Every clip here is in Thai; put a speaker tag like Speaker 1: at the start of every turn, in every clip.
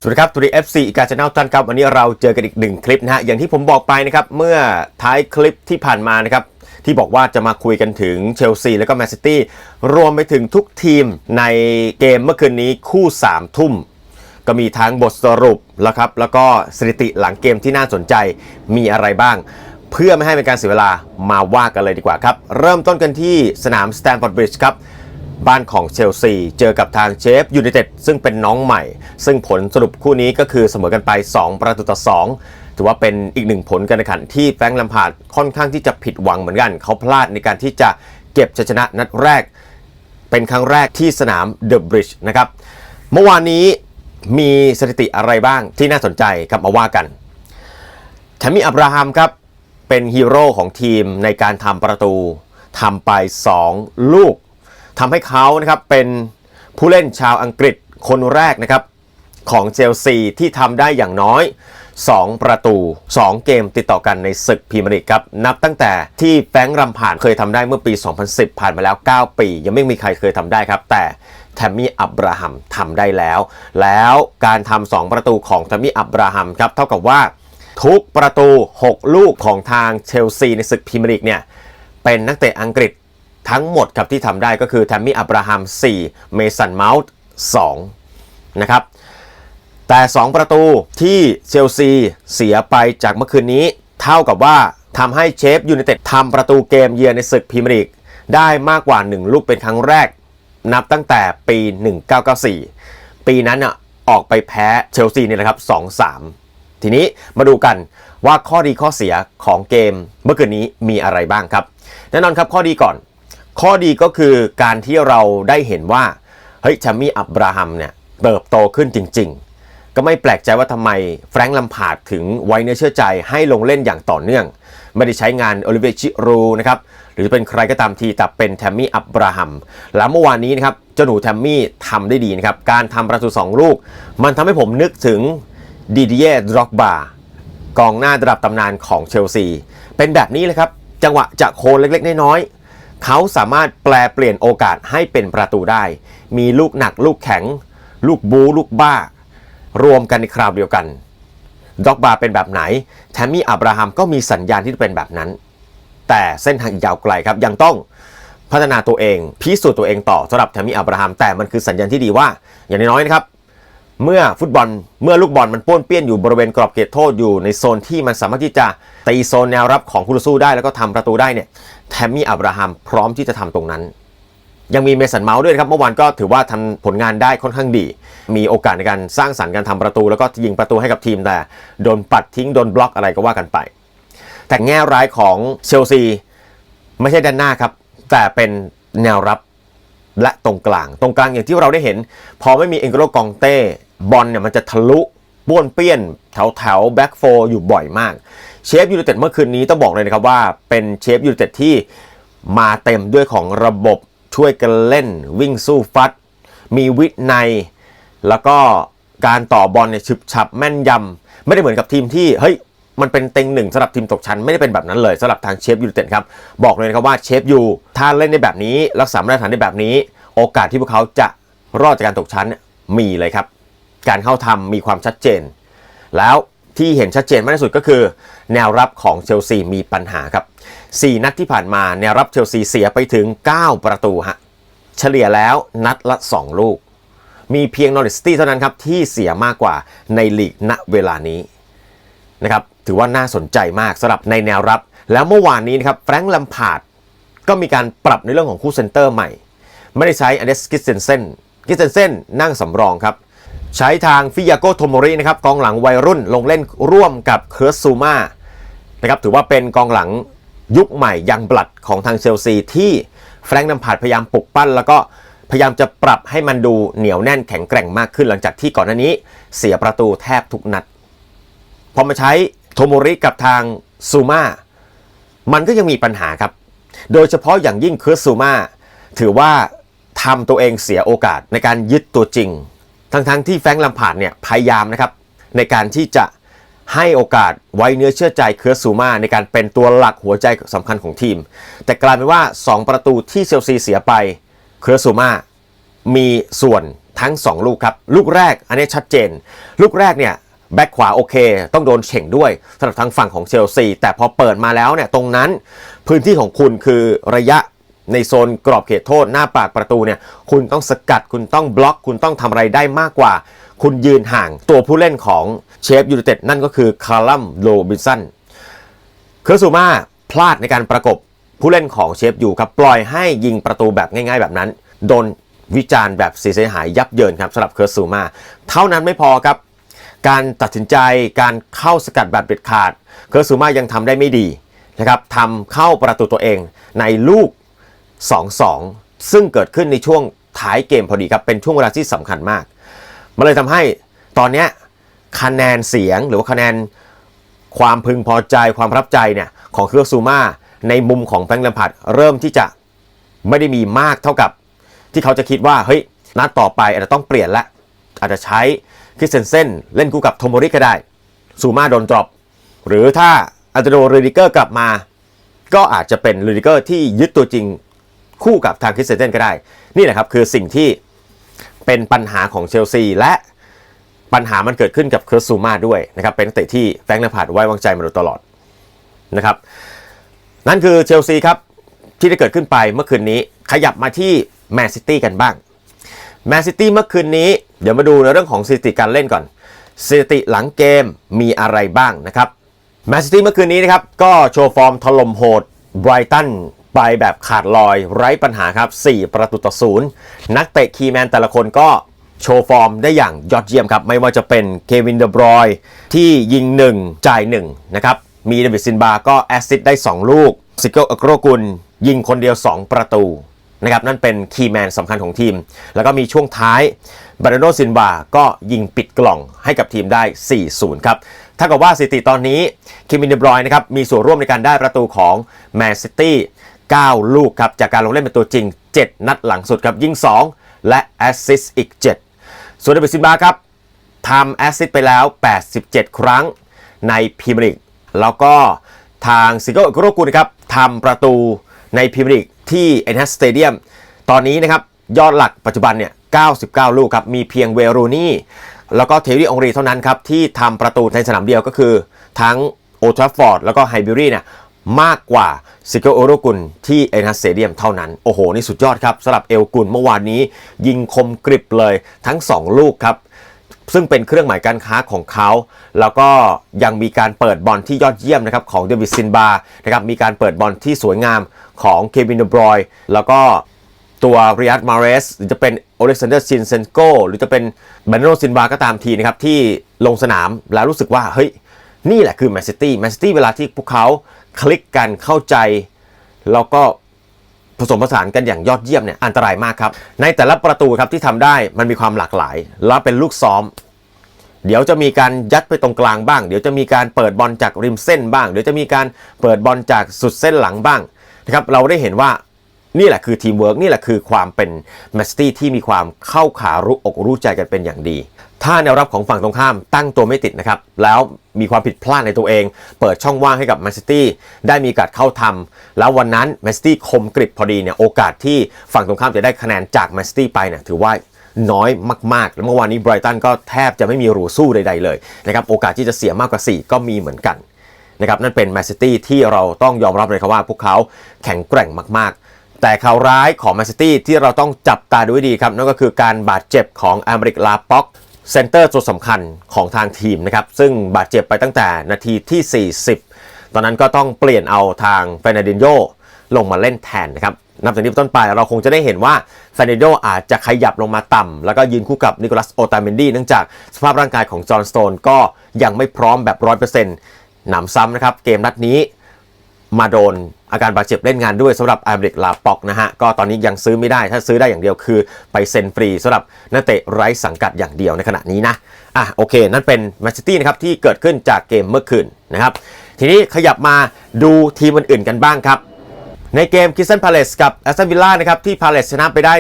Speaker 1: สวัสดีครับตัวนี้ FC อีกาชาแนลท่านครับวันนี้เราเจอกันอีกหนึ่งคลิปนะฮะอย่างที่ผมบอกไปนะครับเมื่อท้ายคลิปที่ผ่านมานะครับที่บอกว่าจะมาคุยกันถึงเชลซีแล้วก็แมนซิตี้รวมไปถึงทุกทีมในเกมเมื่อคืนนี้คู่3 ทุ่มก็มีทั้งบทสรุปแล้วก็สถิติหลังเกมที่น่าสนใจมีอะไรบ้างเพื่อไม่ให้เป็นการเสียเวลามาว่ากันเลยดีกว่าครับเริ่มต้นกันที่สนามสแตมฟอร์ดบริดจ์ครับบ้านของเชลซีเจอกับทางเชฟยูไนเต็ดซึ่งเป็นน้องใหม่ซึ่งผลสรุปคู่นี้ก็คือเสมอกันไป2-2ถือว่าเป็นอีกหนึ่งผลการแข่งขันที่แฟรงค์ แลมพาร์ดค่อนข้างที่จะผิดหวังเหมือนกันเขาพลาดในการที่จะเก็บชัยชนะนัดแรกเป็นครั้งแรกที่สนามเดอะบริดจ์นะครับเมื่อวานนี้มีสถิติอะไรบ้างที่น่าสนใจครับมาว่ากันแทมมี่อับราฮัมครับเป็นฮีโร่ของทีมในการทำประตูทำไป2 ลูกทำให้เขานะครับเป็นผู้เล่นชาวอังกฤษคนแรกนะครับของเชลซีที่ทำได้อย่างน้อย2 ประตู2 เกมติดต่อกันในศึกพรีเมียร์ลีกครับนับตั้งแต่ที่แฟรงค์ แลมพาร์ดเคยทำได้เมื่อปี 2010 ผ่านมาแล้ว9 ปียังไม่มีใครเคยทำได้ครับแต่แทมมี่อับราฮัมทำได้แล้วการทำ2 ประตูของแทมมี่อับราฮัมครับเท่ากับว่าทุกประตู6 ลูกของทางเชลซีในศึกพรีเมียร์ลีกเนี่ยเป็นนักเตะอังกฤษทั้งหมดครับที่ทำได้ก็คือแทมมี่อับราฮัม4เมสันเมาส์2นะครับแต่2 ประตูที่เชลซีเสียไปจากเมื่อคืนนี้เท่ากับว่าทำให้เชฟยูไนเต็ดทำประตูเกมเยือนในศึกพรีเมียร์ลีกได้มากกว่า1 ลูกเป็นครั้งแรกนับตั้งแต่ปี 1994 ปีนั้นออกไปแพ้เชลซีเนี่ยนะครับ 2-3 ทีนี้มาดูกันว่าข้อดีข้อเสียของเกมเมื่อคืนนี้มีอะไรบ้างครับแน่นอนครับข้อดีก่อนข้อดีก็คือการที่เราได้เห็นว่าเฮ้ยแทมมี่อับราฮัมเนี่ยเติบโตขึ้นจริงๆก็ไม่แปลกใจว่าทำไมแฟรงค์ แลมพาร์ดถึงไว้เนื้อเชื่อใจให้ลงเล่นอย่างต่อเนื่องไม่ได้ใช้งานโอลิเวีย จิรูนะครับหรือเป็นใครก็ตามทีแต่เป็นแทมมี่อับราฮัมแล้วเมื่อวานนี้นะครับเจ้าหนูแทมมี่ทำได้ดีนะครับการทำประตู2 ลูกมันทำให้ผมนึกถึงดิดิเย่ ดร็อกบากองหน้าระดับตำนานของเชลซีเป็นแบบนี้เลยครับจังหวะจะโคนเล็กๆน้อยๆเขาสามารถแปลเปลี่ยนโอกาสให้เป็นประตูได้มีลูกหนักลูกแข็งลูกบูลูกบ้ารวมกันในคราวเดียวกันด็อกบาเป็นแบบไหนแทมมี่อับราฮัมก็มีสัญญาณที่จะเป็นแบบนั้นแต่เส้นทางอีกยาวไกลครับยังต้องพัฒนาตัวเองพิสูจน์ตัวเองต่อสำหรับแทมมี่อับราฮัมแต่มันคือสัญญาณที่ดีว่าอย่างน้อยๆนะครับเมื่อลูกบอลมันป้วนเปี้ยนอยู่บริเวณกรอบเขตโทษอยู่ในโซนที่มันสามารถที่จะตีโซนแนวรับของคู่ต่อสู้ได้แล้วก็ทำประตูได้เนี่ยแทมมี่อับราฮัมพร้อมที่จะทำตรงนั้นยังมีเมสันเมาส์ด้วยครับเมื่อวานก็ถือว่าทำผลงานได้ค่อนข้างดีมีโอกาสในการสร้างสรรค์การทำประตูแล้วก็ยิงประตูให้กับทีมแต่โดนปัดทิ้งโดนบล็อกอะไรก็ว่ากันไปแต่แง่ร้ายของเชลซีไม่ใช่ด้านหน้าครับแต่เป็นแนวรับและตรงกลางอย่างที่เราได้เห็นพอไม่มีเอ็นโกโล กองเต้บอลเนี่ยมันจะทะลุบ้วนเปี้ยนแถวแบ็กโฟร์อยู่บ่อยมากเชฟยูไนเต็ดเมื่อคืนนี้ต้องบอกเลยนะครับว่าเป็นเชฟยูไนเต็ดที่มาเต็มด้วยของระบบช่วยกันเล่นวิ่งสู้ฟัดมีวินัยแล้วก็การต่อบอลเนี่ยฉึบฉับแม่นยำไม่ได้เหมือนกับทีมที่เฮ้ยมันเป็นเต็งหนึ่งสำหรับทีมตกชั้นไม่ได้เป็นแบบนั้นเลยสำหรับทางเชฟยูไนเต็ดครับบอกเลยนะครับว่าเชฟยูถ้าเล่นได้แบบนี้รักษามาตรฐานได้แบบนี้โอกาสที่พวกเขาจะรอดจากการตกชั้นมีเลยครับการเข้าทำมีความชัดเจนแล้วที่เห็นชัดเจนมากที่สุดก็คือแนวรับของเชลซีมีปัญหาครับ4 นัดที่ผ่านมาแนวรับเชลซีเสียไปถึง9 ประตูฮะเฉลี่ยแล้วนัดละ2 ลูกมีเพียงนอริสตี้เท่านั้นครับที่เสียมากกว่าในลีกณเวลานี้นะครับถือว่าน่าสนใจมากสำหรับในแนวรับแล้วเมื่อวานนี้นะครับแฟรงค์ แลมพาร์ดก็มีการปรับในเรื่องของคู่เซนเตอร์ใหม่ไม่ได้ใช้อเดส กิสเซนเซนนั่งสำรองครับใช้ทางฟิยาโก โทโมรินะครับกองหลังวัยรุ่นลงเล่นร่วมกับเคิร์ตซูม่านะครับถือว่าเป็นกองหลังยุคใหม่ยังบลัดของทางเชลซีที่แฟรงค์ แลมพาร์ดพยายามปลุกปั้นแล้วก็พยายามจะปรับให้มันดูเหนียวแน่นแข็งแกร่งมากขึ้นหลังจากที่ก่อนหน้านี้เสียประตูแทบทุกนัดพอมาใช้โทโมริกับทางซูม่ามันก็ยังมีปัญหาครับโดยเฉพาะอย่างยิ่งเคิร์ตซูม่าถือว่าทำตัวเองเสียโอกาสในการยึดตัวจริงทั้งที่แฟรงค์ แลมพาร์ดเนี่ยพยายามนะครับในการที่จะให้โอกาสไว้เนื้อเชื่อใจเคิร์ตซูม่าในการเป็นตัวหลักหัวใจสำคัญของทีมแต่กลายเป็นว่า2 ประตูที่เชลซีเสียไปเคิร์ตซูม่ามีส่วน ทั้ง2ลูกครับลูกแรกอันนี้ชัดเจนลูกแรกเนี่ยแบ็คขวาโอเคต้องโดนเฉ่งด้วยสำหรับทางฝั่งของเชลซีแต่พอเปิดมาแล้วเนี่ยตรงนั้นพื้นที่ของคุณคือระยะในโซนกรอบเขตโทษหน้าปากประตูเนี่ยคุณต้องสกัดคุณต้องบล็อกคุณต้องทำอะไรได้มากกว่าคุณยืนห่างตัวผู้เล่นของเชฟยูไนเต็ดนั่นก็คือคาลัมโรบินสันเคอร์ซูมาพลาดในการประกบผู้เล่นของเชฟยูครับปล่อยให้ยิงประตูแบบง่ายๆแบบนั้นโดนวิจารณ์แบบเสียหายยับเยินครับสำหรับเคอร์ซูมาเท่านั้นไม่พอครับการตัดสินใจการเข้าสกัดแบบเด็ดขาดเคอร์ซูมายังทำได้ไม่ดีนะครับทำเข้าประตูตัวเองในลูก 2-2 ซึ่งเกิดขึ้นในช่วงท้ายเกมพอดีครับเป็นช่วงเวลาที่สำคัญมากมันเลยทำให้ตอนนี้คะแนนเสียงหรือว่าคะแนนความพึงพอใจความประทับใจเนี่ยของเคอร์ซูมาในมุมของแฟรงค์ แลมพาร์ดเริ่มที่จะไม่ได้มีมากเท่ากับที่เขาจะคิดว่าเฮ้ยนัดต่อไปอาจจะต้องเปลี่ยนละอาจจะใช้คริสเซนเซนเล่นคู่กับโทโมริก็ได้ซูมาโดนดรอปหรือถ้าอัลเตโดเรดิเกอร์กลับมาก็อาจจะเป็นเรดิเกอร์ที่ยึดตัวจริงคู่กับทางคริสเซนเซนก็ได้นี่แหละครับคือสิ่งที่เป็นปัญหาของเชลซีและปัญหามันเกิดขึ้นกับเคอร์ซูมาด้วยนะครับเป็นนักเตะที่แฟรงค์ แลมพาร์ดไว้วางใจมาโดยตลอดนะครับนั่นคือเชลซีครับที่ได้เกิดขึ้นไปเมื่อคืนนี้ขยับมาที่แมนซิตี้กันบ้างแมนซิตี้เมื่อคืนนี้เดี๋ยวมาดูในเรื่องของสถิติการเล่นก่อนสถิติหลังเกมมีอะไรบ้างนะครับแมนซิตี้เมื่อคืนนี้นะครับก็โชว์ฟอร์มถล่มโหดไบรตันไปแบบขาดลอยไร้ปัญหาครับ4-0นักเตะคีย์แมนแต่ละคนก็โชว์ฟอร์มได้อย่างยอดเยี่ยมครับไม่ว่าจะเป็นเควินเดบรอยน์ที่ยิง1จ่าย1นะครับมีเดวิดซินบาก็แอสซิสต์ได้2ลูกซิโกอักโรกุลยิงคนเดียว2ประตูนะครับนั่นเป็นคีย์แมนสำคัญของทีมแล้วก็มีช่วงท้ายบาร์โดซินบาก็ยิงปิดกล่องให้กับทีมได้ 4-0 ครับถ้ากับว่าสถิติตอนนี้เควินเดบรอยน์นะครับมีส่วนร่วมในการได้ประตูของแมนซิตี้9ลูกครับจากการลงเล่นเป็นตัวจริง7นัดหลังสุดครับยิง2และแอสซิสต์อีก7ส่วนเดวิดซินบาครับทำแอสซิสต์ไปแล้ว87ครั้งในพรีเมียร์ลีกแล้วก็ทางซิโก้อักโรกุลครับทำประตูในพรีเมียร์ลีกที่เอ็นแฮสสเตเดียมตอนนี้นะครับยอดหลักปัจจุบันเนี่ย99ลูกครับมีเพียงเวรูนี่แล้วก็เทอรี่องรีเท่านั้นครับที่ทำประตูในสนามเดียวก็คือทั้งโอลด์แทราฟฟอร์ดแล้วก็ไฮบิรี่เนี่ยมากกว่าซิโก้อักโรกุลที่เอ็นแฮสสเตเดียมเท่านั้นโอ้โหนี่สุดยอดครับสำหรับเอลกุลเมื่อวานนี้ยิงคมกริบเลยทั้ง2ลูกครับซึ่งเป็นเครื่องหมายการค้าของเขาแล้วก็ยังมีการเปิดบอลที่ยอดเยี่ยมนะครับของเดวิดซินบานะครับมีการเปิดบอลที่สวยงามของเควินเดบรอยน์แล้วก็ตัวริยัดมาเรสหรือจะเป็นโอเล็กซานเดอร์ซินเซนโกหรือจะเป็นบาร์โนซินบาก็ตามทีนะครับที่ลงสนามแล้วรู้สึกว่าเฮ้ยนี่แหละคือแมนซิตี้เวลาที่พวกเขาคลิกกันเข้าใจแล้วก็ผสมผสานกันอย่างยอดเยี่ยมเนี่ยอันตรายมากครับในแต่ละประตูครับที่ทำได้มันมีความหลากหลายและเป็นลูกซ้อมเดี๋ยวจะมีการยัดไปตรงกลางบ้างเดี๋ยวจะมีการเปิดบอลจากริมเส้นบ้างเดี๋ยวจะมีการเปิดบอลจากสุดเส้นหลังบ้างนะครับเราได้เห็นว่านี่แหละคือทีมเวิร์กนี่แหละคือความเป็นแมนซิตี้ที่มีความเข้าขารู้อกรู้ใจกันเป็นอย่างดีถ้าแนวรับของฝั่งตรงข้ามตั้งตัวไม่ติดนะครับแล้วมีความผิดพลาดในตัวเองเปิดช่องว่างให้กับแมนซิตี้ได้มีโอกาสเข้าทำแล้ววันนั้นแมนซิตี้คมกริบพอดีเนี่ยโอกาสที่ฝั่งตรงข้ามจะได้คะแนนจากแมนซิตี้ไปเนี่ยถือว่าน้อยมากๆแล้วเมื่อวานนี้ไบรตันก็แทบจะไม่มีรูสู้ใดๆเลยนะครับโอกาสที่จะเสียมากกว่า4ก็มีเหมือนกันนะครับนั่นเป็นแมนซิตี้ที่เราต้องยอมรับเลยครับว่าพวกเขาแข็งแกร่งมากๆแต่ข่าวร้ายของแมนซิตี้ที่เราต้องจับตาดูให้ดีครับนั่นก็คือการบาดเจ็บของอเมริกลาป็อกเซนเตอร์ตัวสำคัญของทางทีมนะครับซึ่งบาดเจ็บไปตั้งแต่นาทีที่40ตอนนั้นก็ต้องเปลี่ยนเอาทางเฟรนันดินโญลงมาเล่นแทนนะครับนับจากนี้เป็นต้นไปเราคงจะได้เห็นว่าเฟรนันดินโญอาจจะขยับลงมาต่ำแล้วก็ยืนคู่กับนิโคลัสโอตาเมนดี้เนื่องจากสภาพร่างกายของจอห์นสโตนก็ยังไม่พร้อมแบบ 100% หนำซ้ำนะครับเกมนัดนี้มาโดนอาการบาดเจ็บเล่นงานด้วยสำหรับอเมริกลาป็อกนะฮะก็ตอนนี้ยังซื้อไม่ได้ถ้าซื้อได้อย่างเดียวคือไปเซ็นฟรีสำหรับนักเตะไร้สังกัดอย่างเดียวในขณะนี้นะโอเคนั่นเป็นแมนซิตี้นะครับที่เกิดขึ้นจากเกมเมื่อคืนนะครับทีนี้ขยับมาดูทีมอื่นๆกันบ้างครับในเกมคริสตัลพาเลซกับแอสตันวิลล่านะครับที่พาเลซชนะไปได้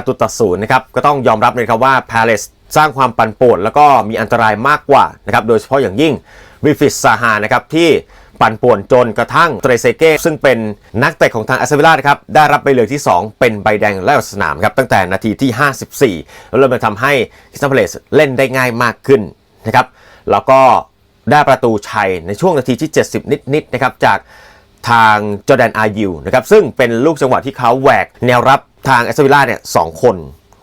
Speaker 1: 1-0นะครับก็ต้องยอมรับเลยครับว่าพาเลซสร้างความปั่นป่วนแล้วก็มีอันตรายมากกว่านะครับโดยเฉพาะอย่างยิ่งวิฟิสซาฮานะครับที่ไป ปั่นป่วนจนกระทั่งเตรเซเก้ซึ่งเป็นนักเตะของทางแอสตันวิลล่านะครับได้รับใบเหลืองที่ 2 เป็นใบแดงไล่ออกสนามครับตั้งแต่นาทีที่ 54แล้วเริ่มมาทำให้คริสตัลพาเลซเล่นได้ง่ายมากขึ้นนะครับแล้วก็ได้ประตูชัยในช่วงนาทีที่ 70 นิดๆนะครับจากทางจอร์แดนอายิวนะครับซึ่งเป็นลูกจังหวะที่เขาแหวกแนวรับทางแอสตันวิลล่าเนี่ย2 คน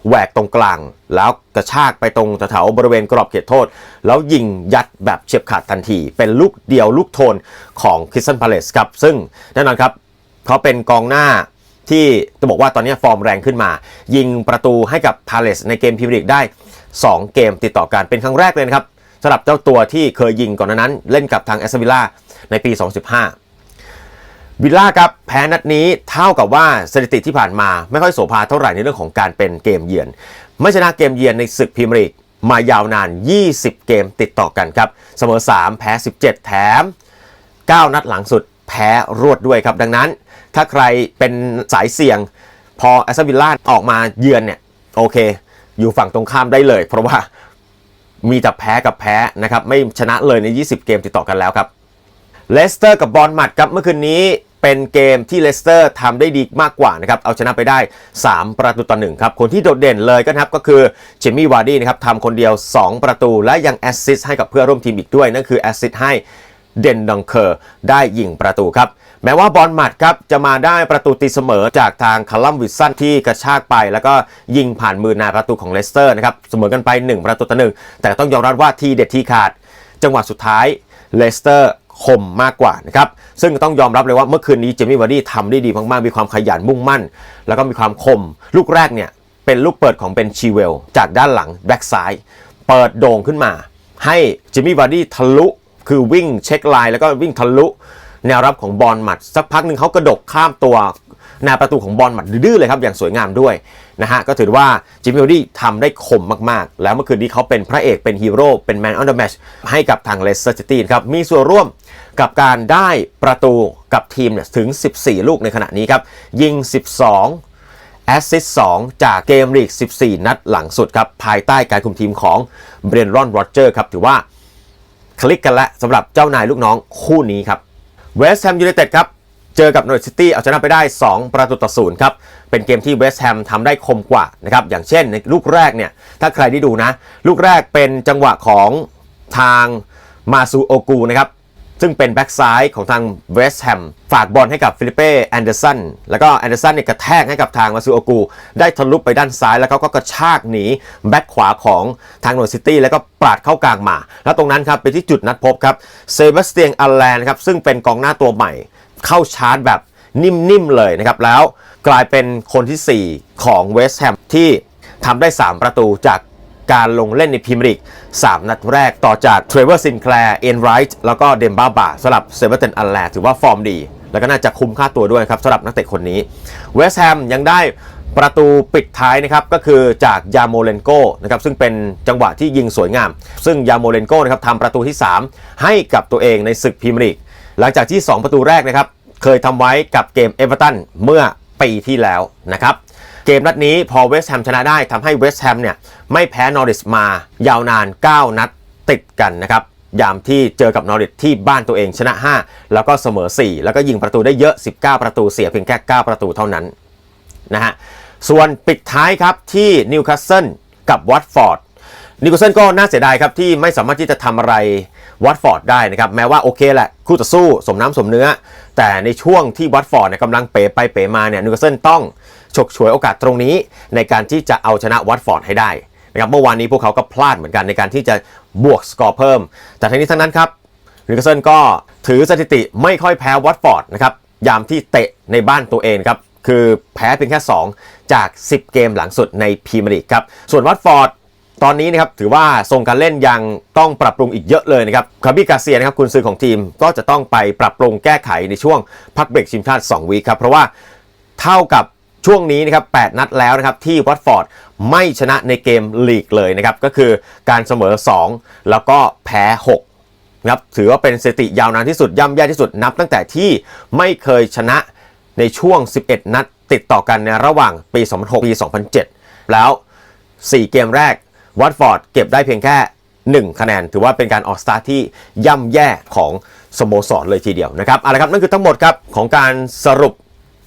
Speaker 1: แหวกตรงกลางแล้วกระชากไปตรงแถวบริเวณกรอบเขตโทษแล้วยิงยัดแบบเฉียบขาดทันทีเป็นลูกเดียวลูกโทนของคริสตัลพาเลซครับซึ่งแน่นอนครับเขาเป็นกองหน้าที่จะบอกว่าตอนนี้ฟอร์มแรงขึ้นมายิงประตูให้กับพาเลซในเกมพรีเมียร์ลีกได้2 เกมติดต่อกันเป็นครั้งแรกเลยนะครับสำหรับเจ้าตัวที่เคยยิงก่อนนั้นเล่นกับทางแอสตันวิลล่าในปี 2015 วิลล่าครับแพ้นัดนี้เท่ากับว่าสถิติที่ผ่านมาไม่ค่อยโสภาเท่าไหร่ในเรื่องของการเป็นเกมเยือนไม่ชนะเกมเยือนในศึกพรีเมียร์ลีกมายาวนาน20 เกมติดต่อกันครับเสมอ3แพ้17แถม9 นัดหลังสุดแพ้รวดด้วยครับดังนั้นถ้าใครเป็นสายเสี่ยงพอแอสตันวิลล่าออกมาเยือนเนี่ยโอเคอยู่ฝั่งตรงข้ามได้เลยเพราะว่ามีแต่แพ้กับแพ้นะครับไม่ชนะเลยใน20 เกมติดต่อกันแล้วครับเลสเตอร์กับบอร์นมัธครับเมื่อคืนนี้เป็นเกมที่เลสเตอร์ทำได้ดีมากกว่านะครับเอาชนะไปได้3-1ครับคนที่โดดเด่นเลยก็คือเจมี่วาร์ดี้นะครับทำคนเดียว2 ประตูและยังแอสซิสต์ให้กับเพื่อนร่วมทีมอีกด้วยนั่นคือแอสซิสต์ให้เดนดองเคอร์ได้ยิงประตูครับแม้ว่าบอร์นมัธครับจะมาได้ประตูตีเสมอจากทางคาลัมวิลสันที่กระชากไปแล้วก็ยิงผ่านมือนายประตูของเลสเตอร์นะครับเสมอกันไป1-1แต่ต้องยอมรับว่าทีเด็ดที่ขาดจังหวะสุดท้ายเลสเตอร์คมมากกว่านะครับซึ่งต้องยอมรับเลยว่าเมื่อคืนนี้เจมี่วาร์ดี้ทำได้ดีมากๆมีความขยันมุ่งมั่นแล้วก็มีความคมลูกแรกเนี่ยเป็นลูกเปิดของเบนชีเวลจากด้านหลังแบ็กซ้ายเปิดโด่งขึ้นมาให้เจมี่วาร์ดี้ทะลุคือวิ่งเช็คไลน์แล้วก็วิ่งทะลุแนวรับของบอร์นมัธสักพักหนึ่งเขากระดกข้ามตัวแนวประตูของบอร์นมัธดื้อเลยครับอย่างสวยงามด้วยนะฮะก็ถือว่าเจมี่วาร์ดี้ทำได้คมมากๆแล้วเมื่อคืนนี้เขาเป็นพระเอกเป็นฮีโร่เป็นแมนออฟเดอะแมตช์ให้กับทางเลสเตอร์ซิตี้ครับมีส่วนร่วมกับการได้ประตูกับทีมเนี่ยถึง14 ลูกในขณะนี้ครับยิง12แอสซิสต์2จากเกมลีก14 นัดหลังสุดครับภายใต้การคุมทีมของเบรนดอน โรเจอร์ครับถือว่าคลิกกันแล้วสำหรับเจ้านายลูกน้องคู่นี้ครับเวสต์แฮมยูไนเต็ดครับเจอกับนอริทซิตี้เอาชนะไปได้2-0ครับเป็นเกมที่เวสต์แฮมทำได้คมกว่านะครับอย่างเช่นในลูกแรกเนี่ยถ้าใครได้ดูนะลูกแรกเป็นจังหวะของทางมาซูโอกูนะครับซึ่งเป็นแบ็กซ้ายของทางเวสต์แฮมฝากบอลให้กับฟิลิเป้แอนเดอร์สันแล้วก็แอนเดอร์สันเนี่ยกระแทกให้กับทางมาซูโอกูได้ทะลุไปด้านซ้ายแล้วเขาก็กระชากหนีแบ็กขวาของทางนอริทซิตี้แล้วก็ปาดเข้ากลางมาแล้วตรงนั้นครับเป็นที่จุดนัดพบครับเซบาสเตียนอัลแลนครับซึ่งเป็นกองหน้าตัวใหม่เข้าชาร์จแบบนิ่มๆเลยนะครับแล้วกลายเป็นคนที่4ของเวสต์แฮมที่ทำได้3 ประตูจากการลงเล่นในพรีเมียร์ลีก3 นัดแรกต่อจากเทรเวอร์ซินแคลร์เอ็นไรท์แล้วก็เดมบ้าบาสำหรับเซเบอร์เทนอัลแลนถือว่าฟอร์มดีแล้วก็น่าจะคุ้มค่าตัวด้วยครับสำหรับนักเตะคนนี้เวสต์แฮมยังได้ประตูปิดท้ายนะครับก็คือจากยาโมเลนโกนะครับซึ่งเป็นจังหวะที่ยิงสวยงามซึ่งยาโมเลนโกนะครับทำประตูที่3ให้กับตัวเองในศึกพรีเมียร์ลีกหลังจากที่2 ประตูแรกนะครับเคยทำไว้กับเกมเอเวอร์ตันเมื่อปีที่แล้วนะครับเกมนัดนี้พอเวสต์แฮมชนะได้ทำให้เวสต์แฮมเนี่ยไม่แพ้นอริทมายาวนาน9 นัดติดกันนะครับยามที่เจอกับนอริทที่บ้านตัวเองชนะ5แล้วก็เสมอ4แล้วก็ยิงประตูได้เยอะ19 ประตูเสียเพียงแค่9 ประตูเท่านั้นนะฮะส่วนปิดท้ายครับที่นิวคาสเซิลกับวัตฟอร์ดนิวคาสเซิลก็น่าเสียดายครับที่ไม่สามารถที่จะทำอะไรวัตฟอร์ดได้นะครับแม้ว่าโอเคแหละคู่ต่อสู้สมน้ำสมเนื้อแต่ในช่วงที่วัตฟอร์ดเนี่ยกำลังเป๋ไปเป๋มาเนี่ยนิวคาสเซิลต้องฉกฉวยโอกาสตรงนี้ในการที่จะเอาชนะวัตฟอร์ดให้ได้นะครับเมื่อวานนี้พวกเขาก็พลาดเหมือนกันในการที่จะบวกสกอร์เพิ่มแต่ทั้งนี้ทั้งนั้นครับนิวคาสเซิลก็ถือสถิติไม่ค่อยแพ้วัตฟอร์ดนะครับยามที่เตะในบ้านตัวเองครับคือแพ้เพียงแค่2จาก10 เกมหลังสุดในพรีเมียร์ลีกครับส่วนวัตฟอร์ดตอนนี้นะครับถือว่าทรงการเล่นยังต้องปรับปรุงอีกเยอะเลยนะครับคาบิกาเซียนะครับกุนซือของทีมก็จะต้องไปปรับปรุงแก้ไขในช่วงพักเบรกทีมชาติ2 วีคครับเพราะว่าเท่ากับช่วงนี้นะครับ8 นัดแล้วนะครับที่วัตฟอร์ดไม่ชนะในเกมลีกเลยนะครับก็คือการเสมอ2แล้วก็แพ้6นะครับถือว่าเป็นสถิติยาวนานที่สุดย่ำแย่ที่สุดนับตั้งแต่ที่ไม่เคยชนะในช่วง11 นัดติดต่อกันในระหว่างปี 2006 ปี 2007 แล้ว4 เกมแรกวัตฟอร์ดเก็บได้เพียงแค่ 1 คะแนนถือว่าเป็นการออกสตาร์ทที่ย่ำแย่ของสโมสรเลยทีเดียวนะครับเอาละครับนั่นคือทั้งหมดครับของการสรุป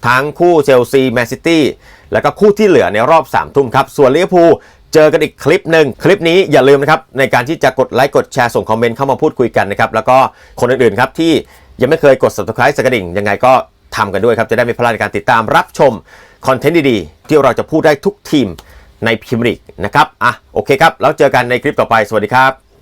Speaker 1: ทั้งคู่เชลซีแมนซิตี้แล้วก็คู่ที่เหลือในรอบ3 ทุ่มครับส่วนลิเวอร์พูลเจอกันอีกคลิปหนึ่งคลิปนี้อย่าลืมนะครับในการที่จะกดไลค์กดแชร์ส่งคอมเมนต์เข้ามาพูดคุยกันนะครับแล้วก็คนอื่นๆครับที่ยังไม่เคยกด Subscribe สักกระดิ่งยังไงก็ทำกันด้วยครับจะได้ไม่พลาดในการติดตามรับชมคอนเทนต์ดีๆที่เราจะพูดได้ทุกทีมในพรีเมียร์ลีกนะครับโอเคครับแล้วเจอกันในคลิปต่อไปสวัสดีครับ